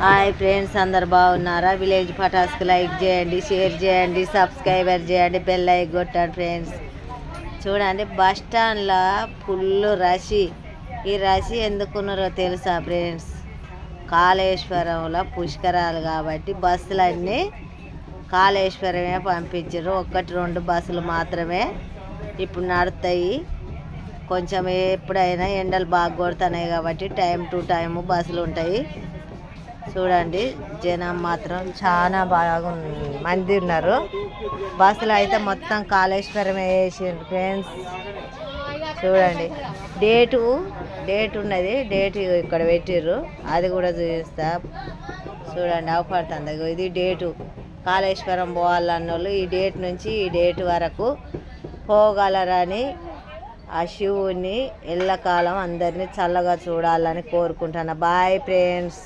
Hi friends, అందరు బాగున్నారా? Village పటాస్కి like చేయండి, షేర్ చేయండి, సబ్స్క్రైబర్ చేయండి, బెల్ ఐకాన్ కొట్టండి ఫ్రెండ్స్. చూడండి, బస్ స్టాండ్లో ఫుల్ రష్. ఈ రష్ ఎందుకున్నారో తెలుసా ఫ్రెండ్స్? కాళేశ్వరంలో పుష్కరాలు కాబట్టి బస్సులన్నీ కాళేశ్వరమే పంపించారు. 1-2 బస్సులు మాత్రమే ఇప్పుడు నడుస్తాయి. కొంచెం ఎప్పుడైనా ఎండలు బాగా కొడుతున్నాయి కాబట్టి టైం టు టైం బస్సులు ఉంటాయి. చూడండి, జనం మాత్రం చాలా బాగా మంది ఉన్నారు. బస్సులు అయితే మొత్తం కాళేశ్వరమే వేసిండ్రు ఫ్రెండ్స్. చూడండి, డేట్ ఉన్నది, డేట్ ఇక్కడ పెట్టిర్రు, అది కూడా చూపిస్తా. చూడండి, అవపడుతుంది. ఇది డేటు. కాళేశ్వరం పోవాలన్న వాళ్ళు ఈ డేట్ నుంచి ఈ డేట్ వరకు పోగలరని ఆ శివుని ఎల్లకాలం అందరినీ చల్లగా చూడాలని కోరుకుంటున్నా. Bye friends.